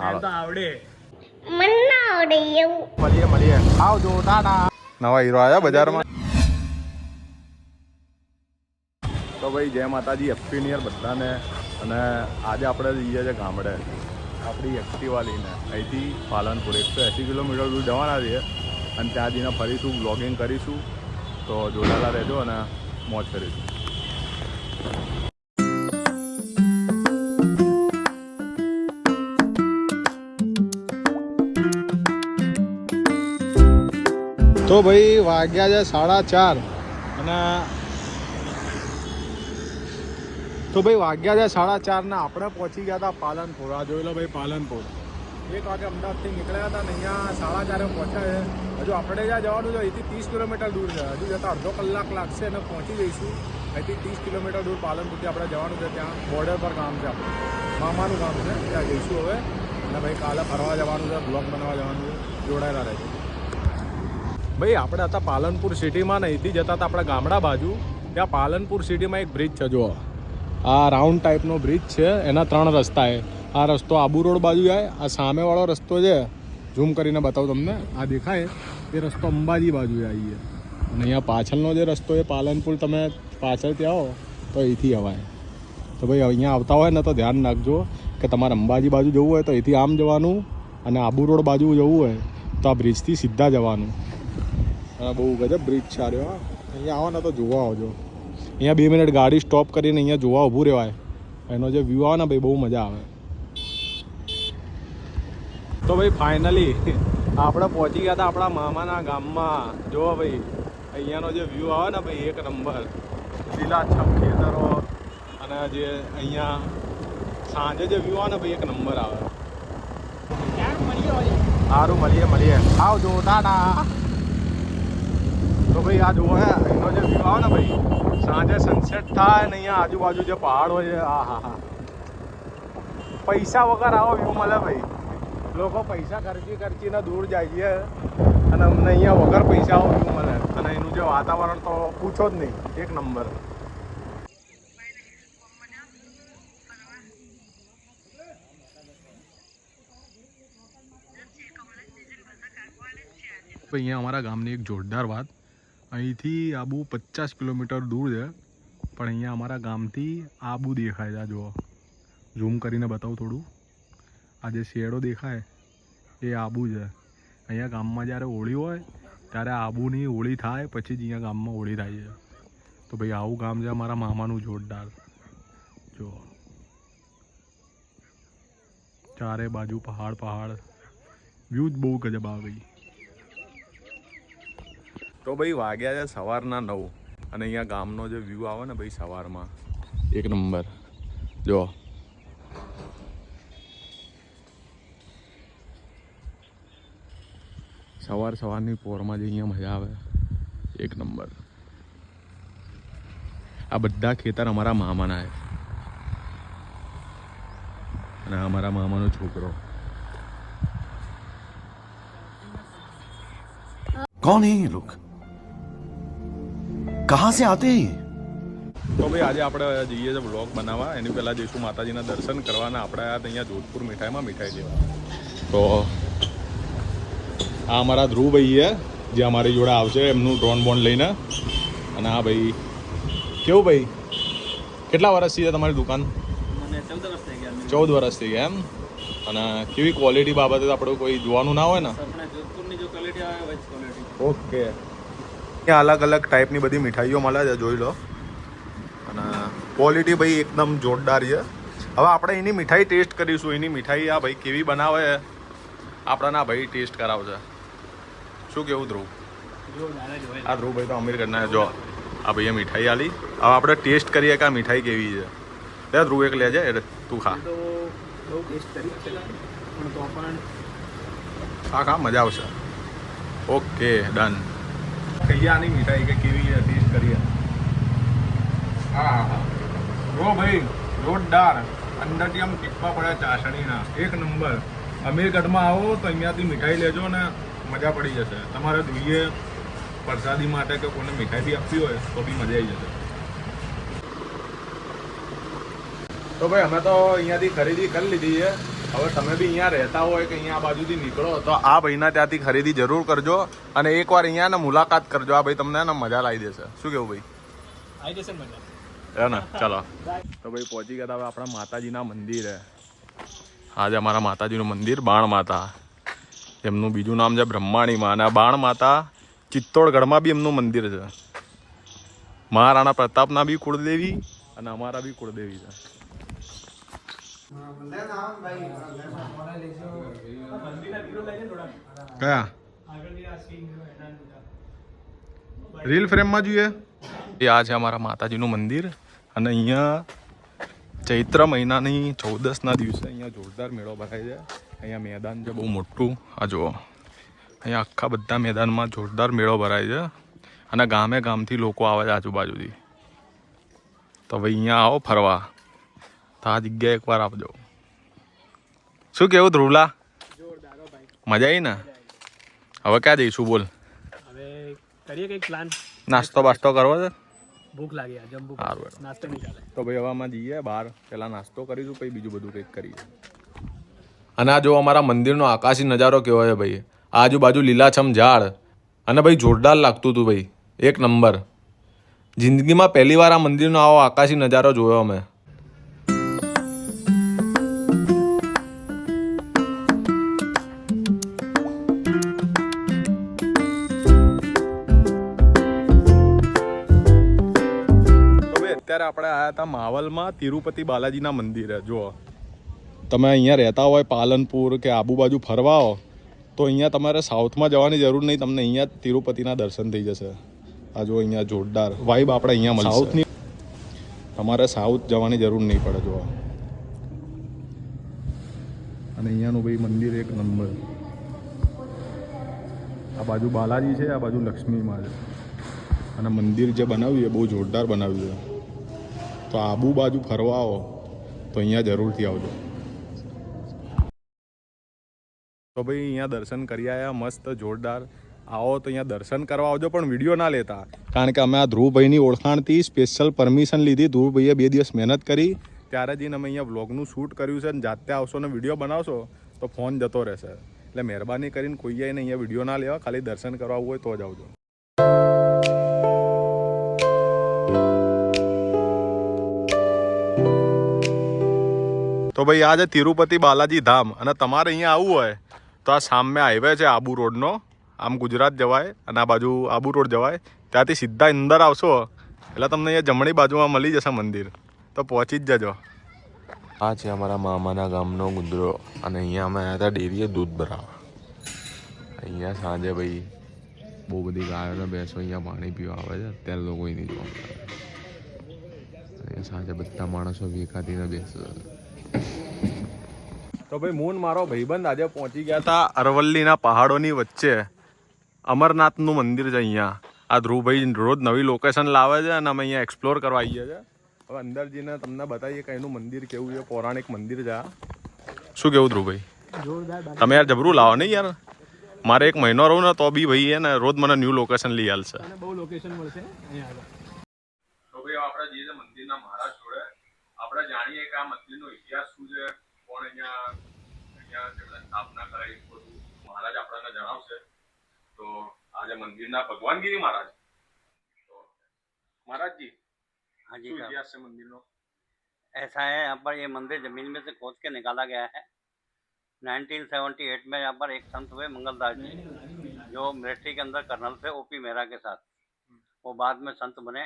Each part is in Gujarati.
તો આવડે મને ના આવડે એવું. મળીએ આવજો ટાટા. નવા હીરો આવ્યા બજારમાં. તો ભાઈ જય માતાજી, હેપી ન્યુ યર બધાને. અને આજે આપણે જઈએ છીએ ગામડે આપણી એક્ટિવા લઈને અહીંથી પાલનપુર 180 કિલોમીટર દૂર જવાના છીએ. અને ત્યાં જઈને ફરીશું, બ્લોગિંગ કરીશું. તો જોડાયેલા રહેજો અને મોજ કરીશું. તો ભાઈ વાગ્યા છે 4:30 અને આપણે પહોંચી ગયા હતા પાલનપુર. આ જોઈ લો ભાઈ પાલનપુર. 1 વાગે અમદાવાદથી નીકળ્યા હતા ને અહીંયા 4:30 પહોંચ્યા છે. હજુ આપણે જ્યાં જવાનું છે અહીંથી 30 કિલોમીટર દૂર છે. હજુ જતાં અડધો કલાક લાગશે અને પહોંચી જઈશું. અહીંથી 30 કિલોમીટર દૂર પાલનપુરથી આપણે જવાનું છે. ત્યાં બોર્ડર પર કામ છે, આપણે મામાનું કામ છે, ત્યાં જઈશું હવે. અને ભાઈ કાલે ફરવા જવાનું છે, બ્લોગ બનાવવા જવાનું છે. જોડાયેલા રહેજો ભાઈ. આપણે હતા પાલનપુર સિટીમાં ને અહીંથી જતા હતા આપણે ગામડા બાજુ. ત્યાં પાલનપુર સિટીમાં એક બ્રિજ છે, જુઓ આ રાઉન્ડ ટાઈપનો બ્રિજ છે. એના 3 રસ્તા છે. આ રસ્તો આબુ રોડ બાજુ જાય, આ સામેવાળો રસ્તો છે ઝૂમ કરીને બતાવું તમને, આ દેખાય એ રસ્તો અંબાજી બાજુ આવીએ. અને અહીંયા પાછળનો જે રસ્તો એ પાલનપુર, તમે પાછળથી આવો તો અહીંથી અવાય. તો ભાઈ અહીંયા આવતા હોય ને તો ધ્યાન રાખજો કે તમારે અંબાજી બાજુ જવું હોય તો અહીંથી આમ જવાનું, અને આબુ રોડ બાજુ જવું હોય તો આ બ્રિજથી સીધા જવાનું. અને બહુ ગજબ બ્રિજ છે રહ્યો. અહીંયા આવો ને તો જોવા આવજો. અહીંયા 2 મિનિટ ગાડી સ્ટોપ કરીને અહીંયા જોવા ઊભું રહેવાય. એનો જે વ્યૂ આવે ને ભાઈ બહુ મજા આવે. તો ભાઈ ફાઇનલી આપણે પહોંચી ગયા હતા આપણા મામાના ગામમાં. જુઓ ભાઈ અહીંયાનો જે વ્યૂ આવે ને ભાઈ એક નંબર. લીલાછમ ખેતરો અને જે અહીંયા સાંજે જે વ્યૂ આવે ને ભાઈ એક નંબર આવે. સારું મળીએ આવજો ટાટા. તો ભાઈ આ જુઓ અહીંનો જે વ્યૂ આવે ને ભાઈ સાંજે સનસેટ થાય ને અહીંયા આજુબાજુ જે પહાડ હોય છે, હા પૈસા વગર આવો વ્યૂ મળે ભાઈ. લોકો પૈસા ખર્ચીને દૂર જાય છે અને અમને અહીંયા વગર પૈસા આવો વ્યૂ મળે. અને એનું જે વાતાવરણ તો પૂછો જ નહીં, એક નંબર. અહીંયા અમારા ગામની એક જોરદાર વાત, અહીંથી આબુ 50 કિલોમીટર દૂર છે, પણ અહીંયા અમારા ગામથી આબુ દેખાય છે. જુઓ ઝૂમ કરીને બતાવું થોડું. આ જે શેડો દેખાય એ આબુ છે. અહીંયા ગામમાં જ્યારે હોળી હોય ત્યારે આબુની હોળી થાય, પછી જ અહીંયા ગામમાં હોળી થાય છે. તો ભાઈ આવું ગામ છે અમારા મામાનું જોરદાર. જુઓ ચારે બાજુ પહાડ, વ્યૂ જ બહુ ગજબ આવે ભાઈ. તો ભાઈ વાગ્યા છે સવારના 9 અને અહીંયા ગામનો જે વ્યૂ આવે ને ભાઈ સવારમાં એક નંબર. જો સવારની પોરમાં જે અહીંયા મજા આવે એક નંબર. આ બધા ખેતર અમારા મામાના છે અને અમારા મામાનો છોકરો. कौन है ये लोग, कहां से आते हैं? તો ભાઈ આજે આપણે જઈએ છીએ બ્લોગ બનાવવા. એની પહેલાં જઈશું માતાજીના દર્શન કરવાના. આપણે અહીંયા જોધપુર મીઠાઈમાં મીઠાઈ લેવા. તો આ અમારા ધ્રુવભાઈ છે જે અમારી જોડે આવશે એમનું ડ્રોન બોન લઈને. અને હા ભાઈ કેવું ભાઈ, કેટલા વર્ષથી છે તમારી દુકાન? મને 14 વર્ષ થઈ ગયા. 14 વર્ષ થઈ ગયા એમ. અને કેવી ક્વોલિટી બાબતે આપણે કોઈ જોવાનું ના હોય ને? આપણે જોધપુરની જો ક્વોલિટી આવે વચ ક્વોલિટી. ઓકે. ત્યાં અલગ અલગ ટાઈપની બધી મીઠાઈઓ મળે છે, જોઈ લો. અને ક્વોલિટી ભાઈ એકદમ જોરદાર છે. હવે આપણે એની મીઠાઈ ટેસ્ટ કરીશું. એની મીઠાઈ આ ભાઈ કેવી બનાવે આપણને આ ભાઈ ટેસ્ટ કરાવશે. શું કેવું ધ્રુવ? આ ધ્રુવભાઈ તો અમીર કરના જો આ ભાઈએ મીઠાઈ આલી. હવે આપણે ટેસ્ટ કરીએ કે આ મીઠાઈ કેવી છે. લે ધ્રુવ એક લેજે, એટલે તું ખા. તો બહુ ટેસ્ટ કરી છે પણ તો પણ ખા મજા આવશે. Okay done. કહીએ આની મીઠાઈ કે કેવી છે, ટેસ્ટ કરીએ. હા જો ભાઈ જોરદાર. અંદરથી આમ ટીપા પડ્યા ચાસણીના, એક નંબર. અમીરગઢમાં આવો તો અહીંયાથી મીઠાઈ લેજો ને મજા પડી જશે. તમારે જોઈએ પ્રસાદી માટે કે કોઈને મીઠાઈ બી આપવી હોય તો બી મજા આવી જશે. તો ભાઈ અમે તો અહીંયાથી ખરીદી કરી લીધી છે હવે તમે બી અહીંયા રહેતા હોય કે અહીંયા આ બાજુથી નીકળો તો આ ભાઈના ત્યાંથી ખરીદી જરૂર કરજો અને એકવાર અહીંયા ને મુલાકાત કરજો. આ ભાઈ તમને ને મજા લાવી દેશે. શું કેવું ભાઈ? આવી જશે મજા. હે ને? ચલો તો ભાઈ પહોંચી ગયા હતા હવે આપણા માતાજીના મંદિરે. આજે અમારા માતાજીનું મંદિર બાણ માતા, એમનું બીજું નામ છે બ્રહ્માણી માં, અને આ બાણ માતા ચિત્તોડગઢમાં બી એમનું મંદિર છે. મહારાણા પ્રતાપના બી કુળદેવી અને અમારા બી કુળદેવી છે. કયા રીલ ફ્રેમમાં જોઈએ? એ આ છે અમારા માતાજીનું મંદિર અને અહીંયા ચૈત્ર મહિનાની 14ના દિવસે અહીંયા જોરદાર મેળો ભરાય છે. અહીંયા મેદાન છે બહુ મોટું. આ જુઓ, અહીંયા આખા બધા મેદાનમાં જોરદાર મેળો ભરાય છે અને ગામે ગામથી લોકો આવે છે આજુબાજુથી. તો ભાઈ અહીંયા આવો ફરવા તો આ જગ્યાએ એકવાર આપજો. શું કેવું ધ્રુવલા? મજા આવી ને? હવે ક્યાં જઈશું બોલ? હવે કરીએ કંઈક પ્લાન. નાસ્તો બાસ્તો કરવો છે? ભૂખ લાગી આ જમ્બુ. સારું, નાસ્તો નહીં ચાલે. તો ભાઈ હવે આમાં જઈએ બહાર, પહેલા નાસ્તો કરીશું પછી બીજું બધું કંઈક કરીએ. અને આ જો અમારા મંદિરનો આકાશી નજારો કેવો છે ભાઈ. આજુબાજુ લીલાછમ ઝાડ અને ભાઈ જોરદાર લાગતું હતું ભાઈ, એક નંબર. જિંદગીમાં પહેલી વાર આ મંદિરનો આવો આકાશી નજારો જોયો અમે. અત્યારે આપણે આવ્યા હતા માવલમાં તિરુપતિ બાલાજીના મંદિરે. જુઓ, તમે અહીંયા રહેતા હોય પાલનપુર કે આબુ બાજુ ફરવા આવો તો અહીંયા તમારે સાઉથમાં જવાની જરૂર નહીં, તમને અહીંયા તિરુપતિના દર્શન થઈ જશે. આ જો અહીંયા જોરદાર વાઇબ આપણે અહીંયા મળશે. સાઉથની તમારે સાઉથ જવાની જરૂર નહીં પડે. જુઓ, અને અહીંયાનું ભાઈ મંદિર એક નંબર. આ બાજુ બાલાજી છે, આ બાજુ લક્ષ્મીમાં છે. અને મંદિર જે બનાવ્યું એ બહુ જોરદાર બનાવ્યું છે. તો આબુ બાજુ ફરવા આવો તો અહીંયા જરૂરથી આવજો. તો ભાઈ અહીંયા દર્શન કરી આવ્યા મસ્ત જોરદાર. આવો તો અહીંયા દર્શન કરવા આવજો, પણ વિડીયો ના લેતા, કારણ કે અમે આ ધ્રુવભાઈની ઓળખાણથી સ્પેશિયલ પરમિશન લીધી. ધ્રુવભાઈએ 2 દિવસ મહેનત કરી ત્યારે જઈને અમે અહીંયા વ્લોગનું શૂટ કર્યું છે. અને જાતે આવશો ને વિડીયો બનાવશો તો ફોન જતો રહેશે. એટલે મહેરબાની કરીને કોઈ આવીને અહીંયા વિડીયો ના લેવા, ખાલી દર્શન કરવા આવવું હોય તો જ આવજો. તો ભાઈ આ છે તિરુપતિ બાલાજી ધામ. અને તમારે અહીંયા આવવું હોય તો આ સામે હાઈવે છે આબુ રોડનો. આમ ગુજરાત જવાય અને આ બાજુ આબુ રોડ જવાય. ત્યાંથી સીધા અંદર આવશો એટલે તમને અહીંયા જમણી બાજુમાં મળી જશે મંદિર. તો પહોંચી જ જજો. આ છે અમારા મામાના ગામનો ગુંદરો અને અહીંયા અમે આવ્યા હતા ડેરીએ દૂધ ભરાવા. અહીંયા સાંજે ભાઈ બહુ બધી ગાયો ને ભેંસો અહીંયા પાણી પીવા આવે છે. અત્યારે તો કોઈ નહીં જોવા મળે. અહીંયા સાંજે બધા માણસો વેખાતીને બેસે. તો ભાઈ હું મારો ભાઈબંધ આજે પહોંચી ગયા હતા અરવલ્લીના પહાડોની વચ્ચે. અમરનાથનું મંદિર છે અહીંયા. આ ધ્રુવભાઈ રોજ નવી લોકેશન લાવે છે અને અમે અહીંયા એક્સપ્લોર કરવા આવીએ છીએ. હવે અંદર જઈને તમને બતાવીએ કે એનું મંદિર કેવું છે. પૌરાણિક મંદિર છે આ. શું કેવું ધ્રુવભાઈ? જોરદાર. તમે યાર જબરું લાવો નહીં યાર. મારે 1 મહિનો રહું ને તો બી ભાઈ હે ને રોજ મને ન્યૂ લોકેશન લઈ આલશે. બહુ લોકેશન મળશે અહીંયા આગળ. તો ભાઈ આપણે જઈએ છીએ મંદિરના મહારાજ જોડે. આપણે જાણીએ કે આ મંદિરનો ઇતિહાસ શું છે, કોણ અહીંયા જેમણે સ્થાપના કરાવી, બધું મહારાજ આપણને જણાવશે. તો આજે મંદિરના ભગવાનગીરી મહારાજ. તો મહારાજજી, हाँ जी શું साहब, ઇતિહાસ છે મંદિરનો? ऐसा है यहाँ पर ये मंदिर जमीन में से खोद के निकाला गया है। 1978 में यहाँ पर एक संत हुए मंगलदास जी, जो मिलिट्री के अंदर कर्नल थे ओपी मेहरा के साथ। वो बाद में संत बने।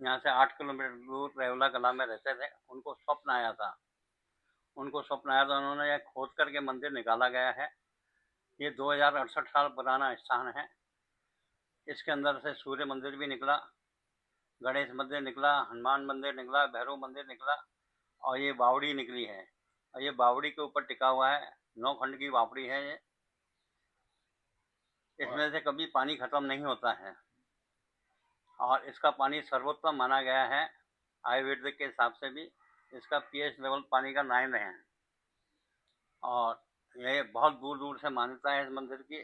यहाँ से 8 किलोमीटर दूर रेवला कला में रहते थे। उनको स्वप्न आया था उन्होंने यह खोद करके मंदिर निकाला गया है। ये 2068 साल पुराना स्थान है। इसके अंदर से सूर्य मंदिर भी निकला, गणेश मंदिर निकला, हनुमान मंदिर निकला, भैरव मंदिर निकला और ये बावड़ी निकली है। और ये बावड़ी के ऊपर टिका हुआ है। 9 खंड की बावड़ी है ये। इसमें से कभी पानी खत्म नहीं होता है और इसका पानी सर्वोत्तम माना गया है। आयुर्वेद के हिसाब से भी इसका pH लेवल पानी का 9 है। और ये बहुत दूर दूर से मान्यता है इस मंदिर की।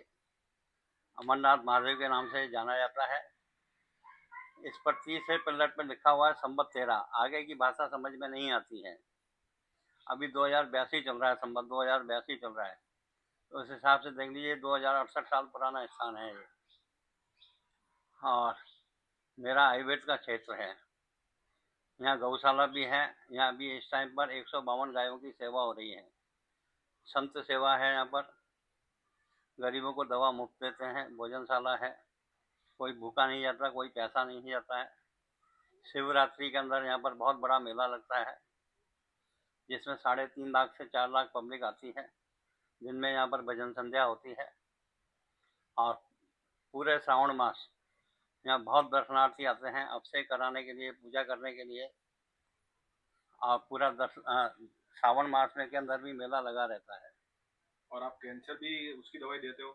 अमरनाथ महादेव के नाम से जाना जाता है। इस पर 30 से पिलर पर लिखा हुआ है संवत 13। आगे की भाषा समझ में नहीं आती है। अभी 2082 चल रहा है, संबत 2082 चल रहा है, तो उस हिसाब से देख लीजिए 2068 साल पुराना स्थान है ये। और मेरा आयुर्वेद का क्षेत्र है, यहाँ गौशाला भी है। यहाँ भी इस टाइम पर 152 गायों की सेवा हो रही है। संत सेवा है यहाँ पर, गरीबों को दवा मुफ्त देते हैं। भोजनशाला है, कोई भूखा नहीं जाता, कोई पैसा नहीं जाता है। शिवरात्रि के अंदर यहाँ पर बहुत बड़ा मेला लगता है, जिसमें 3.5 लाख से 4 लाख पब्लिक आती है, जिनमें यहाँ पर भजन संध्या होती है। और पूरे श्रावण मास यहाँ बहुत दर्शनार्थी आते हैं अभिषेक कराने के लिए, पूजा करने के लिए। और पूरा श्रावण मास में के अंदर भी मेला लगा रहता है। और आप कैंसर भी उसकी दवाई देते हो?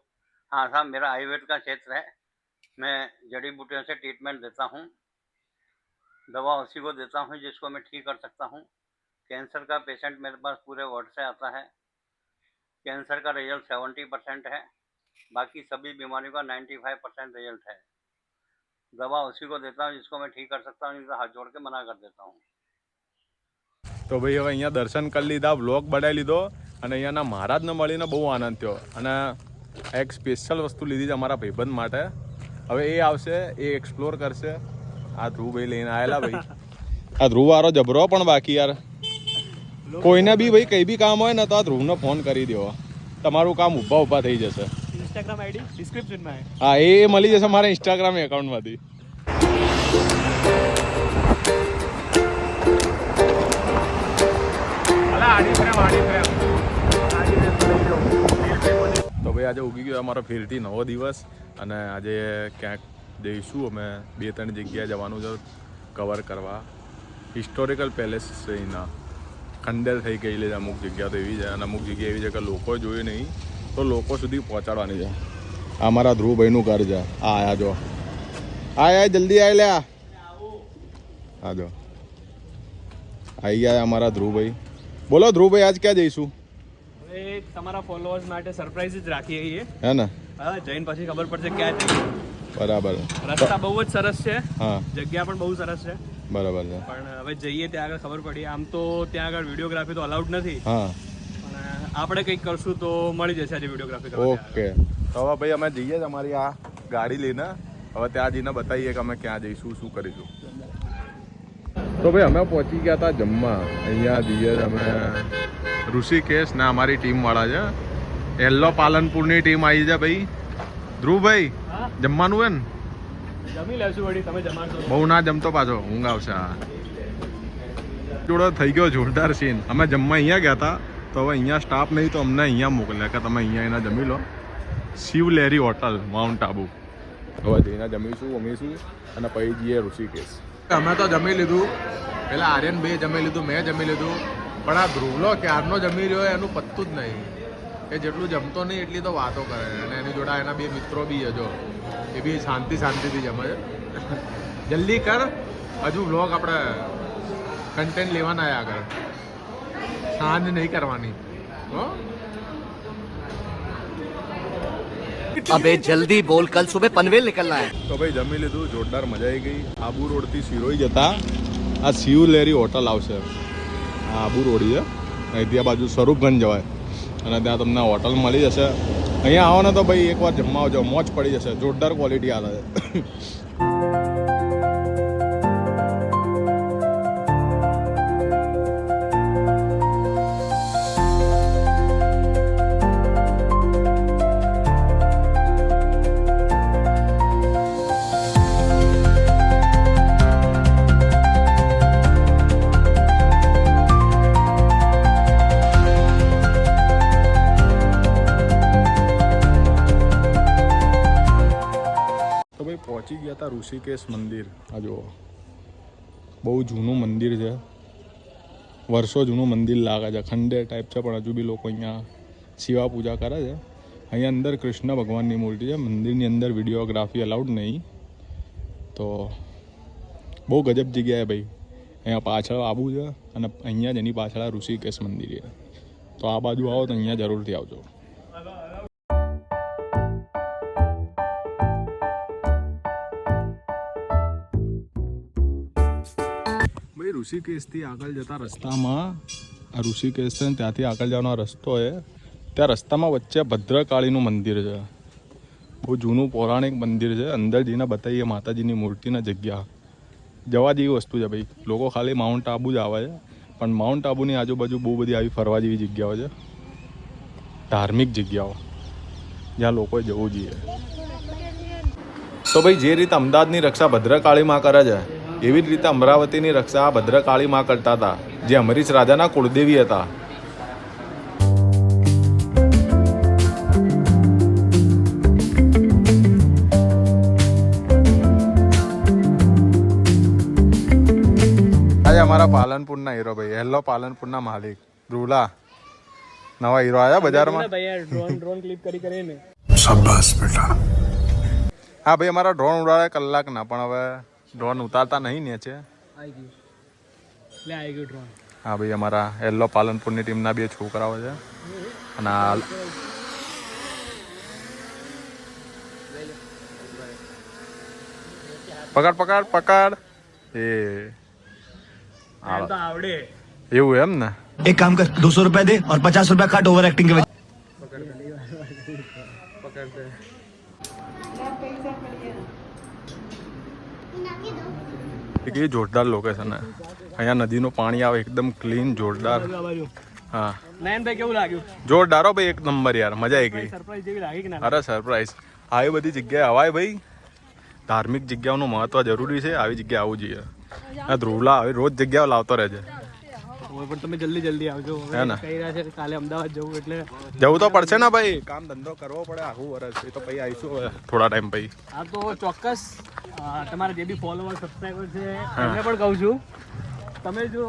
हाँ साहब, मेरा आयुर्वेद का क्षेत्र है। मैं जड़ी बूटियों से ट्रीटमेंट देता हूँ, दवा उसी को देता हूँ जिसको मैं ठीक कर सकता हूँ। कैंसर का पेशेंट मेरे पास पूरे वर्ल्ड से आता है। कैंसर का रिजल्ट 70% है, बाकी सभी बीमारियों का 95% रिजल्ट है। दवा उसी को देता हूँ जिसको मैं ठीक कर सकता हूँ, नहीं तो हाथ जोड़ के मना कर देता हूँ। તો ભાઈ હવે અહીંયા દર્શન કરી લીધા, વ્લોગ બનાવી લીધો અને અહીંયાના મહારાજને મળીને બહુ આનંદ થયો. અને એક સ્પેશિયલ વસ્તુ લીધી છે અમારા ભાઈબંધ માટે. હવે એ આવશે, એ એક્સપ્લોર કરશે. આ ધ્રુવભાઈ લઈને આવેલા ભાઈ. આ ધ્રુવવાળો જબરો પણ બાકી યાર. કોઈને બી ભાઈ કંઈ બી કામ હોય ને તો આ ધ્રુવને ફોન કરી દેવો, તમારું કામ ઊભા ઊભા થઈ જશે. ઇન્સ્ટાગ્રામ આઈડી ડિસ્ક્રિપ્શનમાં છે. હા, એ મળી જશે મારા ઇન્સ્ટાગ્રામ એકાઉન્ટમાંથી. તો ભાઈ આજે ઉગી ગયો અમારો ફેરથી નવો દિવસ અને આજે ક્યાંક જઈશું અમે. 2-3 જગ્યાએ જવાનું છે કવર કરવા. હિસ્ટોરિકલ પેલેસ છે અહીંના, ખંડેર થઈ ગયેલી છે અમુક જગ્યા તો એવી છે, અને અમુક જગ્યા એવી છે કે લોકો જોયું નહીં તો લોકો સુધી પહોંચાડવાની છે. આ મારા ધ્રુવભાઈનું ઘર છે. આ આયા જો, આય જલ્દી આય લ્યા. હા જો આવી ગયા અમારા ધ્રુવભાઈ. બોલો ધ્રુવભાઈ, આજ ક્યાં જઈશું? હવે તમારા ફોલોઅર્સ માટે સરપ્રાઈઝ જ રાખીએ છીએ. હે ને? હા, જઈને પછી ખબર પડશે ક્યાં જઈએ. બરાબર. રસ્તા બહુ જ સરસ છે, હા, જગ્યા પણ બહુ સરસ છે. બરાબર છે. પણ હવે જઈએ ત્યાં આગળ ખબર પડી. આમ તો ત્યાં આગળ વિડીયોગ્રાફી તો અલાઉડ નથી, હા, પણ આપણે કંઈક કરશું તો મળી જશે આજે વિડીયોગ્રાફી કરવા. ઓકે. તો હવે ભાઈ અમે જઈએ જ અમારી આ ગાડી લઈને. હવે ત્યાં જઈને બતાવીએ કે અમે ક્યાં જઈશું, શું કરીશું. તો ભાઈ અમે પહોંચી ગયા હતા જમવા. અહીંયા જઈએ અમે ઋષિકેશ ને અમારી ટીમવાળા છે. એલ્લો પાલનપુરની ટીમ આવી છે ભાઈ. ધ્રુવભાઈ જમવાનું હે ને? જમી લેશું વળી, તમે જમાડશો. બહુ ના જમતો પાછો, ઊંઘ આવશે. જોડો થઈ ગયો જોરદાર સીન. અમે જમવા અહીંયા ગયા હતા, તો હવે અહીંયા સ્ટાફ નહીં તો અમને અહીંયા મોકલ્યા કે તમે અહીંયા એના જમી લો. શિવલેરી હોટલ, માઉન્ટ આબુ. હવે જઈને જમીશું વમીશું અને પછી જઈએ ઋષિકેશ. અમે તો જમી લીધું, પેલા આર્યન ભાઈ જમી લીધું, મેં જમી લીધું, પણ આ ધ્રુવલો ક્યારનો જમી રહ્યો એનું પત્તું જ નહીં. એ જેટલું જમતો નહીં એટલી તો વાતો કરે. અને એની જોડે એના 2 મિત્રો બી છે જો, એ બી શાંતિથી જમે છે. જલ્દી કર, હજુ વ્લોગ આપણે કન્ટેન્ટ લેવાના આગળ, સાંજ નહીં કરવાની હો. अबे जल्दी बोल, कल सुबह पनवेल निकलना है. તો ભાઈ જમી લીધું, જોરદાર મજા આવી ગઈ. આબુ રોડથી સિરોઈ જતા આ શિવલેરી હોટલ આવશે. આ આબુ રોડી છે, અહીંથી આ બાજુ સ્વરૂપગંજ જવાય અને ત્યાં તમને હોટલ મળી જશે. અહીંયા આવો ને તો ભાઈ એકવાર જમવા આવજો, મોજ પડી જશે. જોરદાર ક્વોલિટી આવે છે. પહોંચી ગયા હતા ઋષિકેશ મંદિર. આ જુઓ, બહુ જૂનું મંદિર છે, વર્ષો જૂનું મંદિર લાગે છે. ખંડેર ટાઈપ છે, પણ હજુ બી લોકો અહીંયા શિવા પૂજા કરે છે. અહીંયા અંદર કૃષ્ણ ભગવાનની મૂર્તિ છે. મંદિરની અંદર વિડીયોગ્રાફી અલાઉડ નહીં. તો બહુ ગજબ જગ્યાએ ભાઈ. અહીંયા પાછળ આબુ છે અને અહીંયા જ એની પાછળ ઋષિકેશ મંદિર છે. તો આ બાજુ આવો તો અહીંયા જરૂરથી આવજો. ભાઈ ઋષિકેશથી આગળ જતા રસ્તામાં આ ઋષિકેશ છે ને ત્યાંથી આગળ જવાનો રસ્તો છે. ત્યાં રસ્તામાં વચ્ચે ભદ્રકાળીનું મંદિર છે. બહુ જૂનું પૌરાણિક મંદિર છે. અંદર જઈને બતાવીએ માતાજીની મૂર્તિના જગ્યા. જવા જેવી વસ્તુ છે ભાઈ. લોકો ખાલી માઉન્ટ આબુ જ આવે છે, પણ માઉન્ટ આબુની આજુબાજુ બહુ બધી આવી ફરવા જેવી જગ્યાઓ છે, ધાર્મિક જગ્યાઓ જ્યાં લોકોએ જવું જોઈએ. તો ભાઈ જે રીતે અમદાવાદની રક્ષા ભદ્રકાળીમાં કરે છે, એવી જ રીતે અમરાવતીની રક્ષા ભદ્રકાળીમાં કરતા હતા, જે અમરીશ રાજાના કુળદેવી હતા. આજે અમારા પાલનપુરના હીરો ભાઈ, હેલો પાલનપુરના માલિક ધ્રુલા, નવા હીરો આવ્યા બજારમાં. ડ્રોન ક્લિક કરીને શાબાશ બેટા. હા ભાઈ, અમારા ડ્રોન ઉડાડે કલાકના, પણ હવે ડ્રોન ઉતારતા નહીં ને છે. આવી ગયું ડ્રોન. હા ભાઈ, અમારા હેલો પાલનપુરની ટીમના 2 છોકરાઓ છે. અને પકડ પકડ પકડ. એ તો આવડે. એવું એમ ને. एक काम कर 200 रुपया दे और 50 रुपया काट ओवर एक्टिंग के वजह પકડते એ જોરદાર લોકેશન છે. અહીંયા નદીનું પાણી આવે એકદમ ક્લીન, જોરદાર. હા નયનભાઈ કેવું લાગ્યું? જોરદાર હો ભાઈ, એક નંબર યાર, મજા આવી ગઈ. સરપ્રાઈઝ જેવી લાગી કે ના? અરે સરપ્રાઈઝ. આવી બધી જગ્યાએ અવાય ભાઈ. ધાર્મિક જગ્યાઓનું મહત્વ જરૂરી છે, આવી જગ્યાએ આવવું જોઈએ. આ ધ્રુવલા આવી રોજ જગ્યાઓ લાવતો રહેજે. પણ તમે જલ્દી આવજો. હે ને? કહી રહ્યા છે કે કાલે અમદાવાદ જવું, એટલે જવું તો પડશે ને ભાઈ. કામ ધંધો કરવો પડે આખું વર્ષ. એ તો પછી આવીશું હવે થોડા ટાઈમ પછી. હા તો ચોક્કસ તમારા જે બી ફોલોવર સબસ્ક્રાઈબર છે એમને પણ કહું છું, તમે જો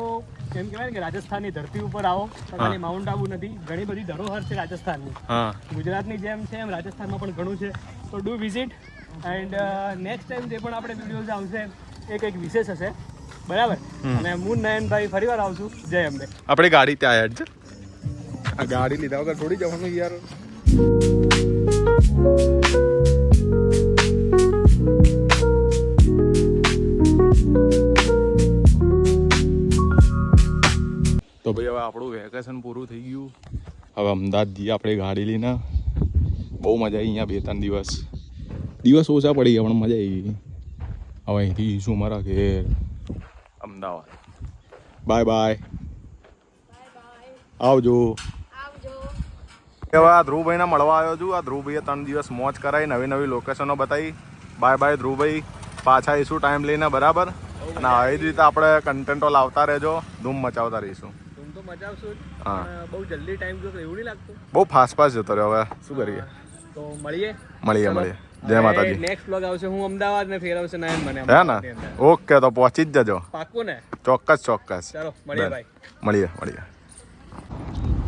એમ કહેવાય ને કે રાજસ્થાનની ધરતી ઉપર આવો તો ખાલી માઉન્ટ આબુ નથી, ઘણી બધી ધરોહર છે રાજસ્થાનની. હા, ગુજરાતની જેમ છે એમ રાજસ્થાનમાં પણ ઘણું છે. તો do visit. And next time જે પણ આપણે વિડીયોઝ આવશે એ કંઈક વિશેષ હશે, બરાબર? અને હું નયનભાઈ ફરી વાર આવશું. જય અંબે. આપણી ગાડી ત્યાં યાર છે. આ ગાડી લીધા વગર થોડી જવાનું યાર. તો ભાઈ હવે આપણું વેકેશન પૂરું થઈ ગયું. હવે અમદાવાદ જઈએ આપણે ગાડી લઈને. બહુ મજા આવી અહીંયા. 2-3 દિવસ ઓછા પડી ગયા પણ મજા આવી ગઈ. હવે અહીંથી શું મારા ઘેર અમદાવાદ. બાય બાય, આવજો. હવે આ ધ્રુવભાઈને મળવા આવ્યો છું. આ ધ્રુવભાઈએ 3 દિવસ મોજ કરાવી, નવી લોકેશનો બતાવી. બાય બાય ધ્રુવભાઈ, પાછા આવીશું ટાઈમ લઈને, બરાબર? અને આવી જ રીતે આપણે કન્ટેન્ટો લાવતા રહેજો, ધૂમ મચાવતા રહીશું. ધૂમ તો મચાવશું. હા, બહુ જલ્દી ટાઈમ જોશે એવું નહીં લાગતું? બહુ ફાસ્ટ જતો રહ્યો. હવે શું કરીએ? તો મળીએ. જય માતાજી. નેક્સ્ટ વ્લોગ આવશે હું અમદાવાદ ને ફેરવશે નયન મને. હે ને? ઓકે, તો પહોંચી જ જજો. પાક્કું ને? ચોક્કસ. ચાલો મળીએ ભાઈ. મળીએ.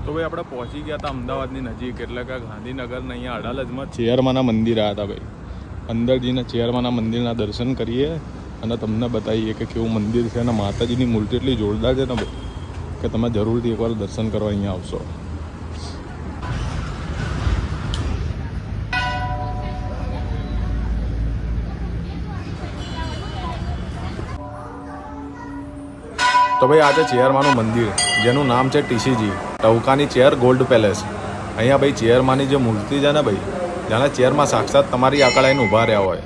તો ભાઈ આપણે પહોંચી ગયા હતા અમદાવાદની નજીક, એટલે કે ગાંધીનગરના અહીંયા અડાલજમાં ચેરમાના મંદિર આવ્યા હતા ભાઈ. અંદર જઈને ચેરમાના મંદિરના દર્શન કરીએ અને તમને બતાવીએ કે કેવું મંદિર છે. અને માતાજીની મૂર્તિ એટલી જોરદાર છે ને ભાઈ કે તમે જરૂરથી એકવાર દર્શન કરવા અહીંયા આવશો. તો ભાઈ આ છે ચેરમાનું મંદિર, જેનું નામ છે ટીસીજી ટવકાની ચેર ગોલ્ડ પેલેસ. અહીંયા ભાઈ ચેરમાની જે મૂર્તિ છે ને ભાઈ, જાણે ચેરમાં સાક્ષાત તમારી આગળ આવીને ઊભા રહ્યા હોય.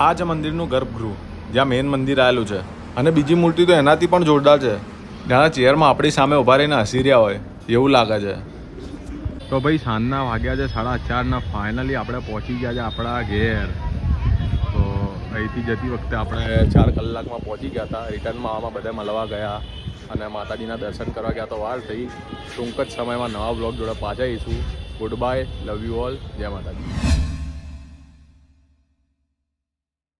આ છે મંદિરનું ગર્ભગૃહ, જ્યાં મેઇન મંદિર આવેલું છે. અને બીજી મૂર્તિ તો એનાથી પણ જોરદાર છે, જાણે ચેરમાં આપણી સામે ઊભા રહીને હસી રહ્યા હોય એવું લાગે છે. તો ભાઈ સાંજના વાગ્યા છે 4:30. ફાઇનલી આપણે પહોંચી ગયા છે આપણા ઘેર. તો અહીંથી જતી વખતે આપણે 4 કલાકમાં પહોંચી ગયા હતા. રિટર્નમાં આવામાં બધા મળવા ગયા અને માતાજીના દર્શન કરવા ગયા તો વાર થઈ. ટૂંક જ સમયમાં નવા બ્લોગ જોડે પાછા આવીશું. Good bye, love you all, જય માતાજી.